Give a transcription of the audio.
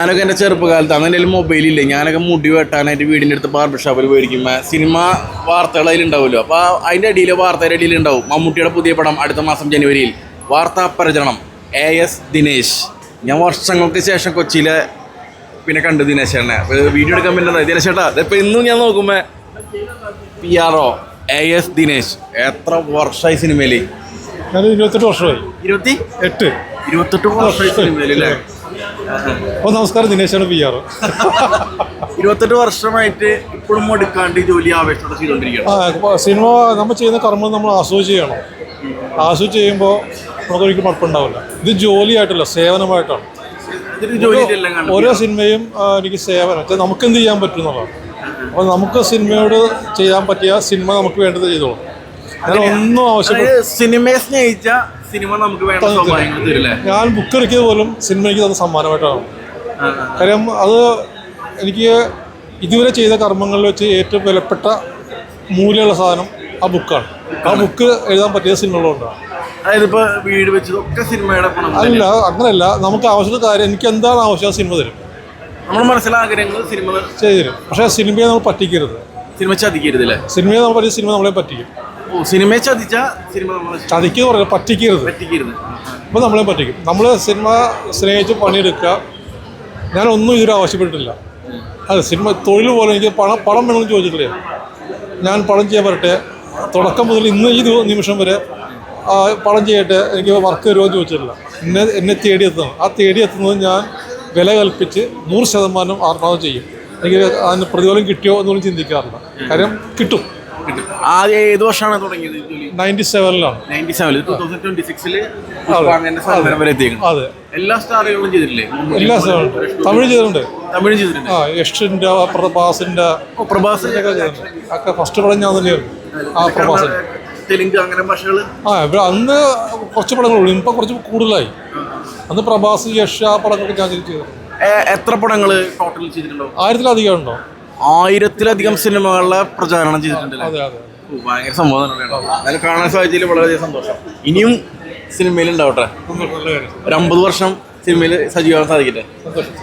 ഞാനൊക്കെ എൻ്റെ ചെറുപ്പകാലത്ത് അങ്ങനെ എന്തെങ്കിലും മൊബൈലില്ല. ഞാനൊക്കെ മുടി വെട്ടാനായിട്ട് വീടിൻ്റെ അടുത്ത് ബാർബർ ഷോപ്പിൽ പോയിരിക്കുമ്പോൾ സിനിമ വാർത്തകൾ അതിലുണ്ടാവുമല്ലോ. അപ്പോൾ അതിൻ്റെ അടിയിൽ വാർത്തയുടെ അടിയിൽ ഉണ്ടാവും മമ്മൂട്ടിയുടെ പുതിയ പടം അടുത്ത മാസം ജനുവരിയിൽ. വാർത്താ പ്രചരണം AS ദിനേശ്. ഞാൻ വർഷങ്ങൾക്ക് ശേഷം കൊച്ചിയിലെ പിന്നെ കണ്ടു ദിനേശേട്ടനെ. വീഡിയോ എടുക്കാൻ പറ്റുന്നത് ദിനേശേട്ടാ. ഇതിപ്പോൾ ഇന്നും ഞാൻ നോക്കുമ്പോൾ PRO AS ദിനേശ്. എത്ര വർഷമായി സിനിമയിൽ? 28 വർഷമായി. 28 വർഷമായി സിനിമയിൽ അല്ലേ? അപ്പോൾ നമസ്കാരം, ദിനേശാണ് PR. 28 വർഷമായിട്ട് ഇപ്പോഴും എടുക്കാണ്ട് ജോലി ആവേശത്തോടെ ചെയ്തുകൊണ്ടിരിക്കുകയാണ്. സിനിമ നമ്മൾ ചെയ്യുന്ന കർമ്മം നമ്മൾ ആസ്വദിച്ച് ചെയ്യണം. ആസ്വദിച്ച് ചെയ്യുമ്പോൾ നമുക്കൊരിക്കലും മടുപ്പുണ്ടാവില്ല. ഇത് ജോലിയായിട്ടല്ല, സേവനമായിട്ടാണ്. ഓരോ സിനിമയും എനിക്ക് സേവനം, നമുക്ക് എന്ത് ചെയ്യാൻ പറ്റും എന്നുള്ളതാണ്. അപ്പോൾ നമുക്ക് സിനിമയോട് ചെയ്യാൻ പറ്റിയ സിനിമ നമുക്ക് വേണ്ടത് ചെയ്തോളൂ. അങ്ങനെ ഒന്നും ആവശ്യമില്ല. സിനിമയെ സ്നേഹിച്ച സിനിമ നമുക്ക് ഞാൻ ബുക്ക് ഇറക്കിയത് പോലും സിനിമ എനിക്ക് തന്ന സമ്മാനമായിട്ടാണ്. കാര്യം അത് എനിക്ക് ഇതുവരെ ചെയ്ത കർമ്മങ്ങളിൽ വെച്ച് ഏറ്റവും വിലപ്പെട്ട മൂല്യമുള്ള സാധനം ആ ബുക്കാണ്. ആ ബുക്ക് എഴുതാൻ പറ്റിയ സിനിമകളുണ്ടാണ്. അതായത് ഇപ്പോൾ വീട് വെച്ചതൊക്കെ സിനിമയുടെ അല്ല, അങ്ങനെയല്ല. നമുക്ക് ആവശ്യമുള്ള കാര്യം, എനിക്ക് എന്താണ് ആവശ്യം സിനിമ തരും. നമ്മൾ മനസ്സിലാഗ്രഹങ്ങൾ സിനിമ ചെയ്തു തരും. പക്ഷേ സിനിമയെ നമ്മൾ പറ്റിക്കരുത്. സിനിമ ചതിക്കരുത് അല്ലേ? സിനിമയെ നമ്മൾ പറ്റിയ സിനിമ നമ്മളെ പറ്റിക്കും. സിനിമയെ ചതിച്ച സിനിമ ചതിക്കുക പറയാം, പറ്റിക്കരുത്. അപ്പോൾ നമ്മളെ പറ്റിക്കും. നമ്മൾ സിനിമ സ്നേഹിച്ച് പണിയെടുക്കുക. ഞാനൊന്നും ഇതുവരെ ആവശ്യപ്പെട്ടിട്ടില്ല. അതെ, സിനിമ തൊഴിൽ പോലെ എനിക്ക് പണം വേണമെന്ന് ചോദിച്ചിട്ടില്ല. ഞാൻ പണം ചെയ്യാൻ വരട്ടെ, തുടക്കം മുതൽ ഇന്ന് ഈ നിമിഷം വരെ പണം ചെയ്യട്ടെ, എനിക്ക് വർക്ക് തരുമോ എന്ന് ചോദിച്ചിട്ടില്ല. എന്നെ തേടിയെത്തുന്നത്, ആ തേടിയെത്തുന്നത് ഞാൻ വില കൽപ്പിച്ച് 100% ആത്മാർത്ഥം ചെയ്യും. എനിക്ക് അതിന് പ്രതിഫലം കിട്ടിയോ എന്നൊന്നും ചിന്തിക്കാറില്ല. കാര്യം കിട്ടും. ഏത് വർഷമാണ് തുടങ്ങിയത്? 97-ലാണ്. 2026 അതെ. എല്ലാ സ്റ്റാറുകളും ചെയ്തിട്ടില്ലേ? എല്ലാ സ്റ്റാറും തമിഴ് ചെയ്തിട്ടുണ്ട്. യഷിൻ്റെ, പ്രഭാസിൻ്റെ ഒക്കെ ചെയ്തിട്ടുണ്ട്. ഒക്കെ ഫസ്റ്റ് പടം ഞാൻ തന്നെയായിരുന്നു. ആ പ്രഭാസൻ. തെലുങ്ക് അങ്ങനെ ഭാഷകൾ ഇവിടെ അന്ന് കുറച്ച് പടങ്ങളുള്ളൂ. ഇപ്പം കുറച്ച് കൂടുതലായി. അന്ന് പ്രഭാസ്, യഷ്, ആ പടങ്ങളൊക്കെ ഞാൻ ചെയ്തിട്ടുണ്ട്. എത്ര പടങ്ങൾ ടോട്ടൽ ചെയ്തിട്ടുണ്ടോ? 1000-ലധികം ഉണ്ടോ? 1000-ലധികം സിനിമകളുടെ പ്രചാരണം ചെയ്തിട്ടുണ്ട്. അതെ അതെ. ഭയങ്കര സംഭവം തന്നെയാണ്. കാണാൻ സാധിച്ചതിൽ വളരെയധികം സന്തോഷം. ഇനിയും സിനിമയിൽ ഉണ്ടാവട്ടെ. ഒരു 50 വർഷം സിനിമയിൽ സജീവമാകാൻ സാധിക്കട്ടെ. സന്തോഷം.